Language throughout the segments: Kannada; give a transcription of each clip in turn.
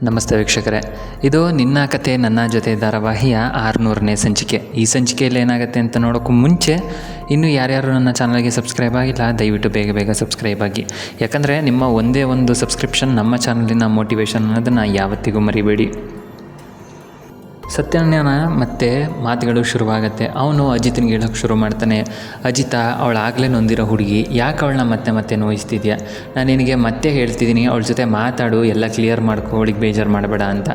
ನಮಸ್ತೆ ವೀಕ್ಷಕರೇ, ಇದು ನಿನ್ನ ಕತೆ ನನ್ನ ಜೊತೆ ಧಾರಾವಾಹಿಯ 600ನೇ ಸಂಚಿಕೆ. ಈ ಸಂಚಿಕೆಯಲ್ಲಿ ಏನಾಗುತ್ತೆ ಅಂತ ನೋಡೋಕ್ಕೂ ಮುಂಚೆ ಇನ್ನೂ ಯಾರ್ಯಾರು ನನ್ನ ಚಾನಲ್ಗೆ ಸಬ್ಸ್ಕ್ರೈಬ್ ಆಗಿಲ್ಲ, ದಯವಿಟ್ಟು ಬೇಗ ಸಬ್ಸ್ಕ್ರೈಬ್ ಆಗಿ. ಯಾಕಂದರೆ ನಿಮ್ಮ ಒಂದೇ ಒಂದು ಸಬ್ಸ್ಕ್ರಿಪ್ಷನ್ ನಮ್ಮ ಚಾನಲಿನ ಮೋಟಿವೇಶನ್ ಅನ್ನೋದನ್ನು ಯಾವತ್ತಿಗೂ ಮರಿಬೇಡಿ. ಸತ್ಯಣ್ಣ ಮತ್ತೆ ಮಾತುಗಳು ಶುರುವಾಗುತ್ತೆ. ಅವನು ಅಜಿತ್ನಿಗೆ ಹೇಳೋಕ್ಕೆ ಶುರು ಮಾಡ್ತಾನೆ, ಅಜಿತ ಅವಳು ಆಗಲೇ ನೊಂದಿರೋ ಹುಡುಗಿ, ಯಾಕೆ ಅವಳನ್ನ ಮತ್ತೆ ನೋಯಿಸ್ತಿದ್ಯಾ? ನಾನು ನಿನಗೆ ಮತ್ತೆ ಹೇಳ್ತಿದ್ದೀನಿ, ಅವಳ ಜೊತೆ ಮಾತಾಡು, ಎಲ್ಲ ಕ್ಲಿಯರ್ ಮಾಡ್ಕೊ, ಅವಳಿಗೆ ಬೇಜಾರು ಮಾಡಬೇಡ ಅಂತ.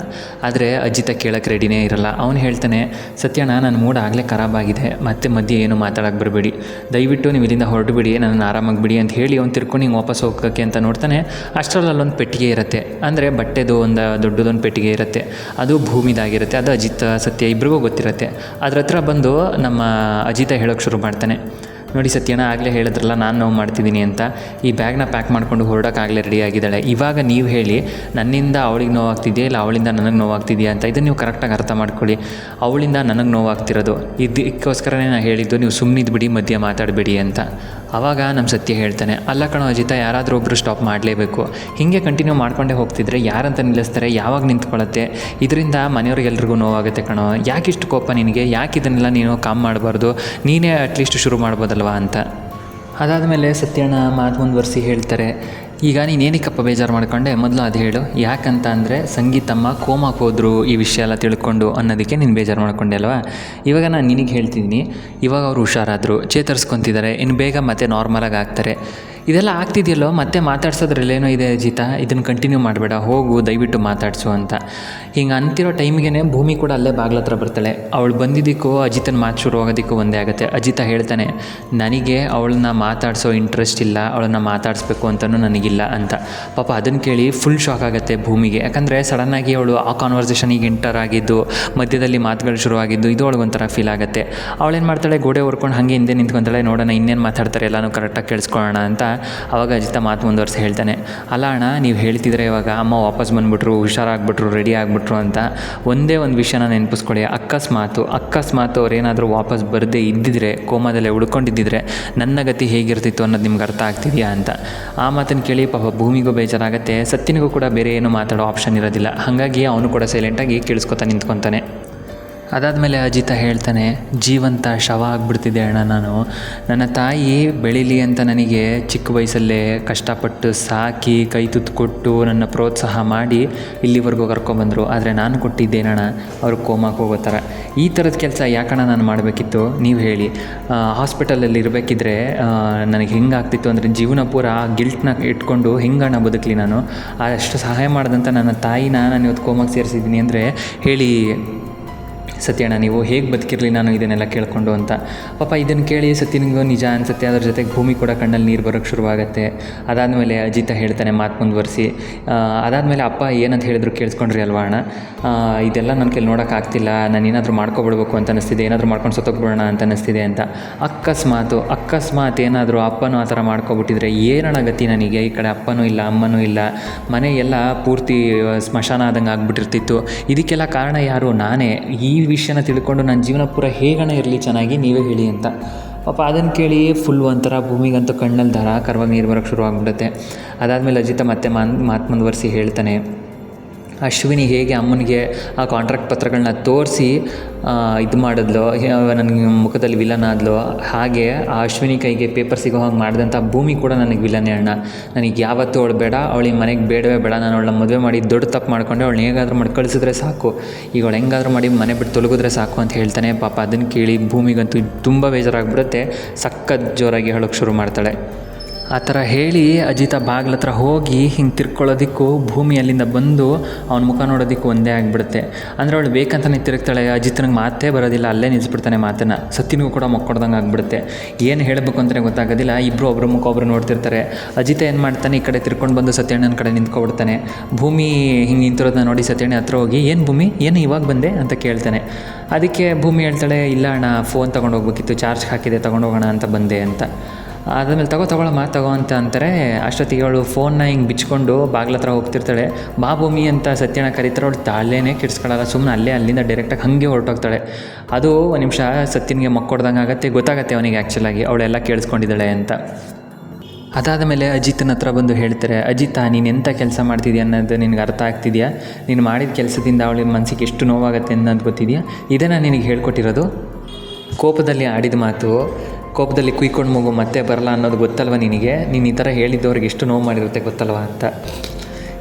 ಆದರೆ ಅಜಿತ ಕೇಳೋಕ್ಕೆ ರೆಡಿನೇ ಇರಲ್ಲ. ಅವನು ಹೇಳ್ತಾನೆ, ಸತ್ಯಣ್ಣ ನನ್ನ ಮೂಡ್ ಆಗಲೇ ಖರಾಬ್ ಆಗಿದೆ, ಮತ್ತೆ ಮಧ್ಯೆ ಏನು ಮಾತಾಡೋಕ್ಕೆ ಬರಬೇಡಿ, ದಯವಿಟ್ಟು ನೀವು ಇಲ್ಲಿಂದ ಹೊರಟು ಬಿಡಿ, ನನ್ನನ್ನು ಆರಾಮಾಗಿ ಬಿಡಿ ಅಂತ ಹೇಳಿ ಅವ್ನು ತಿರ್ಕೊಂಡು ಹಿಂಗೆ ವಾಪಸ್ ಹೋಗೋಕ್ಕೆ ಅಂತ ನೋಡ್ತಾನೆ. ಅಷ್ಟರಲ್ಲಿ ಅಲ್ಲೊಂದು ಪೆಟ್ಟಿಗೆ ಇರುತ್ತೆ, ಅಂದರೆ ಬಟ್ಟೆದು ಒಂದು ದೊಡ್ಡದೊಂದು ಪೆಟ್ಟಿಗೆ ಇರುತ್ತೆ. ಅದು ಭೂಮಿದಾಗಿರುತ್ತೆ. ಅದು ಅಜಿತ್ ಸತ್ಯ ಇಬ್ರಿಗೂ ಗೊತ್ತಿರುತ್ತೆ. ಅದ್ರ ಹತ್ರ ಬಂದು ನಮ್ಮ ಅಜಿತ ಹೇಳೋಕ್ಕೆ ಶುರು ಮಾಡ್ತಾನೆ, ನೋಡಿ ಸತ್ಯಣ್ಣ ಆಗಲೇ ಹೇಳಿದ್ರಲ್ಲ ನಾನು ನೋವು ಮಾಡ್ತಿದ್ದೀನಿ ಅಂತ, ಈ ಬ್ಯಾಗ್ನ ಪ್ಯಾಕ್ ಮಾಡಿಕೊಂಡು ಹೊರಡೋಕ್ಕಾಗಲೇ ರೆಡಿ ಆಗಿದ್ದಾಳೆ. ಇವಾಗ ನೀವು ಹೇಳಿ, ನನ್ನಿಂದ ಅವಳಿಗೆ ನೋವಾಗ್ತಿದೆಯಾ ಇಲ್ಲ ಅವಳಿಂದ ನನಗೆ ನೋವಾಗ್ತಿದೆಯಾ ಅಂತ. ಇದನ್ನು ನೀವು ಕರೆಕ್ಟಾಗಿ ಅರ್ಥ ಮಾಡ್ಕೊಳ್ಳಿ. ಅವಳಿಂದ ನನಗೆ ನೋವಾಗ್ತಿರೋದು, ಇದಕ್ಕೋಸ್ಕರನೇ ನಾನು ಹೇಳಿದ್ದು ನೀವು ಸುಮ್ಮನಿದ್ದು ಬಿಡಿ, ಮಧ್ಯೆ ಮಾತಾಡಬೇಡಿ ಅಂತ. ಆವಾಗ ನಮ್ಮ ಸತ್ಯ ಹೇಳ್ತಾನೆ, ಅಲ್ಲ ಕಣೋ ಅಜಿತ, ಯಾರಾದರೂ ಒಬ್ಬರು ಸ್ಟಾಪ್ ಮಾಡಲೇಬೇಕು. ಹೀಗೆ ಕಂಟಿನ್ಯೂ ಮಾಡ್ಕೊಂಡೇ ಹೋಗ್ತಿದ್ರೆ ಯಾರಂತ ನಿಲ್ಲಿಸ್ತಾರೆ, ಯಾವಾಗ ನಿಂತ್ಕೊಳ್ಳುತ್ತೆ? ಇದರಿಂದ ಮನೆಯವ್ರಿಗೆಲ್ರಿಗೂ ನೋವಾಗುತ್ತೆ ಕಣೋ. ಯಾಕಿಷ್ಟು ಕೋಪ ನಿನಗೆ? ಯಾಕೆ ಇದನ್ನೆಲ್ಲ ನೀನು ಕಾಮ್ ಮಾಡಬಾರ್ದು? ನೀನೇ ಅಟ್ಲೀಸ್ಟ್ ಶುರು ಮಾಡ್ಬೋದಲ್ವಾ ಅಂತ. ಅದಾದಮೇಲೆ ಸತ್ಯಣ್ಣ ಮಾತು ಮುಂದುವರಿಸಿ ಹೇಳ್ತಾರೆ, ಈಗ ನೀನೇನಕ್ಕಪ್ಪ ಬೇಜಾರು ಮಾಡ್ಕೊಂಡೆ, ಮೊದಲು ಅದು ಹೇಳು. ಯಾಕಂತ ಅಂದರೆ ಸಂಗೀತಮ್ಮ ಕೋಮಾಕ್ಕೆ ಹೋದರು ಈ ವಿಷಯ ಎಲ್ಲ ತಿಳ್ಕೊಂಡು ಅನ್ನೋದಕ್ಕೆ ನೀನು ಬೇಜಾರು ಮಾಡ್ಕೊಂಡೆ ಅಲ್ವಾ? ಇವಾಗ ನಾನು ನಿನಗೆ ಹೇಳ್ತಿದ್ದೀನಿ, ಇವಾಗ ಅವರು ಹುಷಾರಾದರು, ಚೇತರಿಸ್ಕೊತಿದ್ದಾರೆ, ಇನ್ನು ಬೇಗ ಮತ್ತೆ ನಾರ್ಮಲಾಗಿ ಆಗ್ತಾರೆ. ಇದೆಲ್ಲ ಆಗ್ತಿದೆಯಲ್ಲೋ, ಮತ್ತೆ ಮಾತಾಡ್ಸೋದ್ರಲ್ಲೇನೋ ಇದೆ ಅಜಿತ, ಇದನ್ನು ಕಂಟಿನ್ಯೂ ಮಾಡಬೇಡ, ಹೋಗು ದಯವಿಟ್ಟು ಮಾತಾಡಿಸು ಅಂತ. ಹಿಂಗೆ ಅಂತಿರೋ ಟೈಮಿಗೆ ಭೂಮಿ ಕೂಡ ಅಲ್ಲೇ ಬಾಗ್ಲ ಹತ್ರ ಬರ್ತಾಳೆ. ಅವಳು ಬಂದಿದ್ದಕ್ಕೂ ಅಜಿತನ ಮಾತು ಶುರು ಆಗೋದಕ್ಕೂ ಒಂದೇ ಆಗುತ್ತೆ. ಅಜಿತ ಹೇಳ್ತಾನೆ, ನನಗೆ ಅವಳನ್ನ ಮಾತಾಡಿಸೋ ಇಂಟ್ರೆಸ್ಟ್ ಇಲ್ಲ, ಅವಳನ್ನ ಮಾತಾಡಿಸ್ಬೇಕು ಅಂತಲೂ ನನಗಿಲ್ಲ ಅಂತ. ಪಾಪ ಅದನ್ನು ಕೇಳಿ ಫುಲ್ ಶಾಕ್ ಆಗುತ್ತೆ ಭೂಮಿಗೆ. ಯಾಕಂದರೆ ಸಡನ್ನಾಗಿ ಅವಳು ಆ ಕಾನ್ವರ್ಸೇಷನಿಗೆ ಎಂಟರ್ ಆಗಿದ್ದು, ಮಧ್ಯದಲ್ಲಿ ಮಾತುಗಳು ಶುರುವಾಗಿದ್ದು, ಇದು ಅವಳಿಗೊಂಥರ ಫೀಲ್ ಆಗುತ್ತೆ. ಅವಳೇನು ಮಾಡ್ತಾಳೆ, ಗೋಡೆ ಹೊರ್ಕೊಂಡು ಹಾಗೆ ಹಿಂದೆ ನಿಂತ್ಕೊತಾಳೆ, ನೋಡೋಣ ಇನ್ನೇನು ಮಾತಾಡ್ತಾರೆ ಎಲ್ಲನೂ ಕರೆಕ್ಟಾಗಿ ಕೇಳಿಸ್ಕೊಳ್ಳೋಣ ಅಂತ. ಆವಾಗ ಅಜಿತ ಮಾತು ಮುಂದುವರಿಸಿ ಹೇಳ್ತಾನೆ, ಅಲ್ಲ ಅಣ್ಣ, ನೀವು ಹೇಳ್ತಿದ್ರೆ ಇವಾಗ ಅಮ್ಮ ವಾಪಸ್ ಬಂದುಬಿಟ್ರು, ಹುಷಾರಾಗ್ಬಿಟ್ರು, ರೆಡಿ ಆಗಿಬಿಟ್ರು ಅಂತ. ಒಂದೇ ಒಂದು ವಿಷಯನ ನೆನಪಿಸ್ಕೊಳ್ಳಿ, ಅಕಸ್ಮಾತ್ ಅವ್ರೇನಾದರೂ ವಾಪಸ್ ಬರದೇ ಇದ್ದಿದ್ರೆ, ಕೋಮಾದಲ್ಲೇ ಉಳ್ಕೊಂಡಿದ್ದಿದ್ರೆ ನನ್ನ ಗತಿ ಹೇಗಿರ್ತಿತ್ತು ಅನ್ನೋದು ನಿಮ್ಗೆ ಅರ್ಥ ಆಗ್ತಿದೆಯಾ ಅಂತ. ಆ ಮಾತನ್ನು ಕೇಳಿ ಪಾಪ ಭೂಮಿಗೂ ಬೇಜಾರಾಗುತ್ತೆ. ಸತ್ಯನಿಗೂ ಕೂಡ ಬೇರೆ ಏನು ಮಾತಾಡೋ ಆಪ್ಷನ್ ಇರೋದಿಲ್ಲ. ಹಾಗಾಗಿ ಅವನು ಕೂಡ ಸೈಲೆಂಟಾಗಿ ಕೇಳಿಸ್ಕೊತಾ ನಿಂತ್ಕೊತಾನೆ. ಅದಾದಮೇಲೆ ಅಜಿತ ಹೇಳ್ತಾನೆ, ಜೀವಂತ ಶವ ಆಗಿಬಿಡ್ತಿದ್ದೆ ಅಣ್ಣ ನಾನು. ನನ್ನ ತಾಯಿ ಬೆಳೀಲಿ ಅಂತ ನನಗೆ ಚಿಕ್ಕ ವಯಸ್ಸಲ್ಲೇ ಕಷ್ಟಪಟ್ಟು ಸಾಕಿ, ಕೈ ತುತ್ತು ಕೊಟ್ಟು, ನನ್ನ ಪ್ರೋತ್ಸಾಹ ಮಾಡಿ ಇಲ್ಲಿವರೆಗೂ ಕರ್ಕೊಬಂದರು. ಆದರೆ ನಾನು ಕೊಟ್ಟಿದ್ದೇನಣ್ಣ ಅವ್ರಿಗೆ ಕೋಮಾಕ್ಕೆ ಹೋಗೋ ಥರ. ಈ ಥರದ ಕೆಲಸ ಯಾಕಣ್ಣ ನಾನು ಮಾಡಬೇಕಿತ್ತು, ನೀವು ಹೇಳಿ. ಹಾಸ್ಪಿಟಲಲ್ಲಿ ಇರಬೇಕಿದ್ರೆ ನನಗೆ ಹೆಂಗಾಗ್ತಿತ್ತು ಅಂದರೆ, ಜೀವನ ಪೂರ ಗಿಲ್ಟ್ನ ಇಟ್ಕೊಂಡು ಹೆಂಗಣ್ಣ ಬದುಕಲಿ ನಾನು? ಅಷ್ಟು ಸಹಾಯ ಮಾಡಿದಂಥ ನನ್ನ ತಾಯಿನ ನಾನು ಇವತ್ತು ಕೋಮಾಗೆ ಸೇರಿಸಿದ್ದೀನಿ ಅಂದರೆ ಹೇಳಿ ಸತ್ಯಣ್ಣ, ನೀವು ಹೇಗೆ ಬದುಕಿರಲಿ ನಾನು ಇದನ್ನೆಲ್ಲ ಕೇಳಿಕೊಂಡು ಅಂತ. ಪಾಪ ಇದನ್ನು ಕೇಳಿ ಸತ್ಯನಿಗೂ ನಿಜ ಅನಿಸುತ್ತೆ. ಅದ್ರ ಜೊತೆಗೆ ಭೂಮಿ ಕೂಡ ಕಣ್ಣಲ್ಲಿ ನೀರು ಬರೋಕ್ಕೆ ಶುರುವಾಗುತ್ತೆ. ಅದಾದಮೇಲೆ ಅಜಿತ ಹೇಳ್ತಾನೆ ಮಾತು ಮುಂದುವರಿಸಿ, ಅದಾದಮೇಲೆ ಅಪ್ಪ ಏನಂತ ಹೇಳಿದ್ರು ಕೇಳಿಸ್ಕೊಂಡ್ರಿ ಅಲ್ವಾ ಅಣ್ಣ, ಇದೆಲ್ಲ ನನ್ನ ಕೈಲಿ ನೋಡೋಕ್ಕಾಗ್ತಿಲ್ಲ, ನಾನು ಏನಾದರೂ ಮಾಡ್ಕೊಬಿಡ್ಬೇಕು ಅಂತ ಅನ್ನಿಸ್ತಿದೆ, ಏನಾದರೂ ಮಾಡ್ಕೊಂಡು ಸತ್ತೋಗ್ಬಿಡೋಣ ಅಂತ ಅನ್ನಿಸ್ತಿದೆ ಅಂತ. ಅಕಸ್ಮಾತ್ ಏನಾದರೂ ಅಪ್ಪನೂ ಆ ಥರ ಮಾಡ್ಕೊಬಿಟ್ಟಿದ್ರೆ ಏನಣ್ಣ ಗತಿ ನನಗೆ? ಈ ಕಡೆ ಅಪ್ಪನೂ ಇಲ್ಲ, ಅಮ್ಮನೂ ಇಲ್ಲ, ಮನೆ ಎಲ್ಲ ಪೂರ್ತಿ ಸ್ಮಶಾನ ಆದಂಗೆ ಆಗ್ಬಿಟ್ಟಿರ್ತಿತ್ತು. ಇದಕ್ಕೆಲ್ಲ ಕಾರಣ ಯಾರು? ನಾನೇ. ಈ ವಿಷಯನ ತಿಳ್ಕೊಂಡು ನನ್ನ ಜೀವನ ಪೂರ ಹೇಗಣ ಇರಲಿ ಚೆನ್ನಾಗಿ, ನೀವೇ ಹೇಳಿ ಅಂತ. ಪಾಪ ಅದನ್ನು ಕೇಳಿ ಫುಲ್ ಒಂಥರ ಭೂಮಿಗಂತೂ ಕಣ್ಣಲ್ಲಿ ಧಾರಾಕಾರವಾಗಿ ನೀರು ಬರೋಕ್ಕೆ ಶುರು ಆಗಿಬಿಡುತ್ತೆ. ಅದಾದಮೇಲೆ ಅಜಿತ ಮತ್ತೆ ಮಾತು ಮುಂದುವರಿಸಿ ಹೇಳ್ತಾನೆ, ಅಶ್ವಿನಿ ಹೇಗೆ ಅಮ್ಮನಿಗೆ ಆ ಕಾಂಟ್ರಾಕ್ಟ್ ಪತ್ರಗಳನ್ನ ತೋರಿಸಿ ಇದು ಮಾಡಿದ್ಲು, ನನಗೆ ಮುಖದಲ್ಲಿ ವಿಲನ್ ಆದ್ಲು, ಹಾಗೆ ಆ ಅಶ್ವಿನಿ ಕೈಗೆ ಪೇಪರ್ ಸಿಗೋ ಹಾಗೆ ಮಾಡಿದಂಥ ಭೂಮಿ ಕೂಡ ನನಗೆ ವಿಲನ್ನೇ ಅಣ್ಣ. ನನಗೆ ಯಾವತ್ತೂ ಅವಳು ಬೇಡ, ಅವಳಿಗೆ ಮನೆಗೆ ಬೇಡವೇ ಬೇಡ. ನಾನು ಅವಳನ್ನ ಮದುವೆ ಮಾಡಿ ದೊಡ್ಡ ತಪ್ಪು ಮಾಡ್ಕೊಂಡೆ, ಅವಳನ್ನ ಹೇಗಾದರೂ ಮಾಡಿ ಕಳಿಸಿದ್ರೆ ಸಾಕು, ಈಗ ಅವಳು ಹೆಂಗಾದರೂ ಮಾಡಿ ಮನೆ ಬಿಟ್ಟು ತೊಲಗಿದ್ರೆ ಸಾಕು ಅಂತ ಹೇಳ್ತಾನೆ. ಪಾಪ ಅದನ್ನು ಕೇಳಿ ಭೂಮಿಗಂತೂ ತುಂಬ ಬೇಜಾರಾಗ್ಬಿಡುತ್ತೆ. ಸಖತ್ ಜೋರಾಗಿ ಹೇಳೋಕ್ಕೆ ಶುರು ಮಾಡ್ತಾಳೆ. ಆ ಥರ ಹೇಳಿ ಅಜಿತ ಬಾಗ್ಲ ಹತ್ರ ಹೋಗಿ ಹಿಂಗೆ ತಿರ್ಕೊಳ್ಳೋದಕ್ಕೂ ಭೂಮಿ ಅಲ್ಲಿಂದ ಬಂದು ಅವ್ನ ಮುಖ ನೋಡೋದಕ್ಕೂ ಒಂದೇ ಆಗಿಬಿಡುತ್ತೆ. ಅಂದರೆ ಅವಳು ಬೇಕಂತಲೇ ತಿರುಗ್ತಾಳೆ. ಅಜಿತನಿಗೆ ಮಾತೇ ಬರೋದಿಲ್ಲ, ಅಲ್ಲೇ ನಿಲ್ಲಿಸ್ಬಿಡ್ತಾನೆ ಮಾತನ್ನು. ಸತ್ಯನಿಗೂ ಕೂಡ ಮೊಕ್ಕೊಡ್ದಂಗೆ ಆಗಿಬಿಡುತ್ತೆ. ಏನು ಹೇಳಬೇಕು ಅಂತಲೇ ಗೊತ್ತಾಗೋದಿಲ್ಲ. ಇಬ್ಬರು ಒಬ್ಬರು ಮುಖ ಒಬ್ಬರು ನೋಡ್ತಿರ್ತಾರೆ. ಅಜಿತ ಏನು ಮಾಡ್ತಾನೆ, ಈ ಕಡೆ ತಿರ್ಕೊಂಡು ಬಂದು ಸತ್ಯಣ್ಣನ ಕಡೆ ನಿಂತ್ಕೊಬಿಡ್ತಾನೆ. ಭೂಮಿ ಹಿಂಗೆ ನಿಂತಿರೋದನ್ನ ನೋಡಿ ಸತ್ಯಣ್ಣ ಹತ್ರ ಹೋಗಿ, ಏನು ಭೂಮಿ, ಏನು ಇವಾಗ ಬಂದೆ ಅಂತ ಕೇಳ್ತಾನೆ. ಅದಕ್ಕೆ ಭೂಮಿ ಹೇಳ್ತಾಳೆ, ಇಲ್ಲ ಅಣ್ಣ, ಫೋನ್ ತೊಗೊಂಡೋಗ್ಬೇಕಿತ್ತು, ಚಾರ್ಜ್ ಹಾಕಿದೆ, ತೊಗೊಂಡೋಗೋಣ ಅಂತ ಬಂದೆ ಅಂತ. ಆದಮೇಲೆ ತಗೊಳ್ಳಮ್ಮ ಅಂತ ಅಂತಾರೆ. ಅಷ್ಟೊತ್ತಿಗೆ ಅವಳು ಫೋನ್ನ ಹಿಂಗೆ ಬಿಚ್ಕೊಂಡು ಬಾಗ್ಲ ಹತ್ರ ಹೋಗ್ತಿರ್ತಾಳೆ. ಬಾ ಭೂಮಿ ಅಂತ ಸತ್ಯಣ್ಣ ಕರೀತಾರೆ. ಅವಳು ತಾಳ್ಲೇನೆ ಕೆಡಿಸ್ಕೊಳ್ಳಲ್ಲ, ಸುಮ್ಮನೆ ಅಲ್ಲಿಂದ ಡೈರೆಕ್ಟಾಗಿ ಹಾಗೆ ಹೊರಟೋಗ್ತಾಳೆ. ಅದು ಒಂದು ನಿಮಿಷ ಸತ್ಯನಿಗೆ ಮಕ್ಕೊಡ್ದಂಗೆ ಆಗುತ್ತೆ. ಗೊತ್ತಾಗುತ್ತೆ ಅವನಿಗೆ ಆ್ಯಕ್ಚುಲಾಗಿ ಅವಳೆಲ್ಲ ಕೇಳಿಸ್ಕೊಂಡಿದ್ದಾಳೆ ಅಂತ. ಅದಾದ ಮೇಲೆ ಅಜಿತನ ಹತ್ರ ಬಂದು ಹೇಳ್ತಾರೆ, ಅಜಿತ ನೀನು ಎಂಥ ಕೆಲಸ ಮಾಡ್ತಿದ್ಯಾ ಅನ್ನೋದು ನಿನಗೆ ಅರ್ಥ ಆಗ್ತಿದೆಯಾ? ನೀನು ಮಾಡಿದ ಕೆಲಸದಿಂದ ಅವಳ ಮನಸ್ಸಿಗೆ ಎಷ್ಟು ನೋವಾಗುತ್ತೆ ಅನ್ನೋದು ಗೊತ್ತಿದೆಯಾ? ಇದೇ ನಾನು ನಿನಗೆ ಹೇಳ್ಕೊಟ್ಟಿರೋದು. ಕೋಪದಲ್ಲಿ ಆಡಿದ ಮಾತು, ಕೋಪದಲ್ಲಿ ಕುಯ್ಕೊಂಡು ಮಗು ಮತ್ತೆ ಬರಲ್ಲ ಅನ್ನೋದು ಗೊತ್ತಲ್ವ ನಿನಗೆ? ನೀನು ಈ ಥರ ಹೇಳಿದ್ದವ್ರಿಗೆ ಎಷ್ಟು ನೋವು ಮಾಡಿರುತ್ತೆ ಗೊತ್ತಲ್ವ ಅಂತ.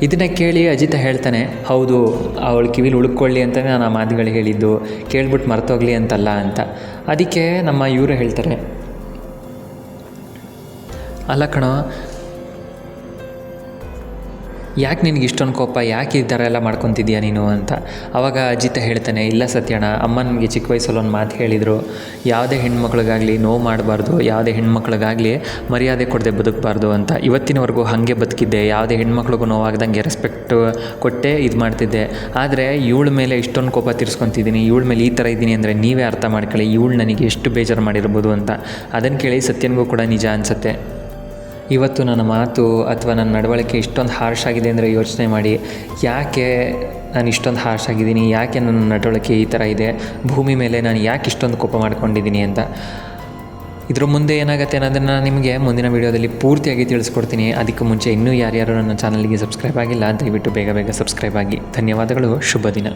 ಇದನ್ನು ಕೇಳಿ ಅಜಿತ ಹೇಳ್ತಾನೆ, ಹೌದು ಅವಳ ಕಿವಿಲಿ ಉಳ್ಕೊಳ್ಳಿ ಅಂತಲೇ ನಾನು ಆ ಮಾತುಗಳು ಹೇಳಿದ್ದು, ಕೇಳ್ಬಿಟ್ಟು ಮರ್ತೋಗ್ಲಿ ಅಂತಲ್ಲ ಅಂತ. ಅದಕ್ಕೆ ನಮ್ಮ ಇವರು ಹೇಳ್ತಾರೆ, ಅಲ್ಲ ಕಣೋ, ಯಾಕೆ ನಿನಗೆ ಇಷ್ಟೊಂದು ಕೋಪ, ಯಾಕೆ ಈ ಥರ ಎಲ್ಲ ಮಾಡ್ಕೊತಿದ್ಯಾ ನೀನು ಅಂತ. ಆವಾಗ ಅಜಿತ ಹೇಳ್ತಾನೆ, ಇಲ್ಲ ಸತ್ಯಣ್ಣ, ಅಮ್ಮ ನನಗೆ ಚಿಕ್ಕ ವಯಸ್ಸಲ್ಲಿ ಒಂದು ಮಾತು ಹೇಳಿದರು, ಯಾವುದೇ ಹೆಣ್ಮಕ್ಳಿಗಾಗಲಿ ನೋವು ಮಾಡಬಾರ್ದು, ಯಾವುದೇ ಹೆಣ್ಮಕ್ಳಿಗಾಗಲಿ ಮರ್ಯಾದೆ ಕೊಡದೆ ಬದುಕಬಾರ್ದು ಅಂತ. ಇವತ್ತಿನವರೆಗೂ ಹಾಗೆ ಬದುಕಿದ್ದೆ, ಯಾವುದೇ ಹೆಣ್ಮಕ್ಳಿಗೂ ನೋವಾಗ್ದಂಗೆ ರೆಸ್ಪೆಕ್ಟ್ ಕೊಟ್ಟೇ ಇದು ಮಾಡ್ತಿದ್ದೆ. ಆದರೆ ಇವಳ ಮೇಲೆ ಇಷ್ಟೊಂದು ಕೋಪ ತೀರಿಸ್ಕೊತಿದ್ದೀನಿ, ಇವಳ ಮೇಲೆ ಈ ಥರ ಇದ್ದೀನಿ ಅಂದರೆ ನೀವೇ ಅರ್ಥ ಮಾಡ್ಕೊಳ್ಳಿ, ಇವಳು ನನಗೆ ಎಷ್ಟು ಬೇಜಾರು ಮಾಡಿರ್ಬೋದು ಅಂತ. ಅದನ್ನು ಕೇಳಿ ಸತ್ಯನಿಗೂ ಕೂಡ ನಿಜ ಅನಿಸುತ್ತೆ. ಇವತ್ತು ನನ್ನ ಮಾತು ಅಥವಾ ನನ್ನ ನಡವಳಿಕೆ ಇಷ್ಟೊಂದು ಹಾರ್ಶ್ ಆಗಿದೆ ಅಂದರೆ ಯೋಚನೆ ಮಾಡಿ, ಯಾಕೆ ನಾನು ಇಷ್ಟೊಂದು ಹಾರ್ಶ್ ಆಗಿದ್ದೀನಿ, ಯಾಕೆ ನನ್ನ ನಡವಳಿಕೆ ಈ ಥರ ಇದೆ, ಭೂಮಿ ಮೇಲೆ ನಾನು ಯಾಕೆ ಇಷ್ಟೊಂದು ಕೋಪ ಮಾಡ್ಕೊಂಡಿದ್ದೀನಿ ಅಂತ. ಇದ್ರ ಮುಂದೆ ಏನಾಗುತ್ತೆ ಅನ್ನೋದನ್ನು ನಾನು ನಿಮಗೆ ಮುಂದಿನ ವೀಡಿಯೋದಲ್ಲಿ ಪೂರ್ತಿಯಾಗಿ ತಿಳಿಸ್ಕೊಡ್ತೀನಿ. ಅದಕ್ಕೆ ಮುಂಚೆ ಇನ್ನೂ ಯಾರ್ಯಾರು ನನ್ನ ಚಾನಲ್ಗೆ ಸಬ್ಸ್ಕ್ರೈಬ್ ಆಗಿಲ್ಲ, ದಯವಿಟ್ಟು ಬೇಗ ಬೇಗ ಸಬ್ಸ್ಕ್ರೈಬ್ ಆಗಿ. ಧನ್ಯವಾದಗಳು. ಶುಭ ದಿನ.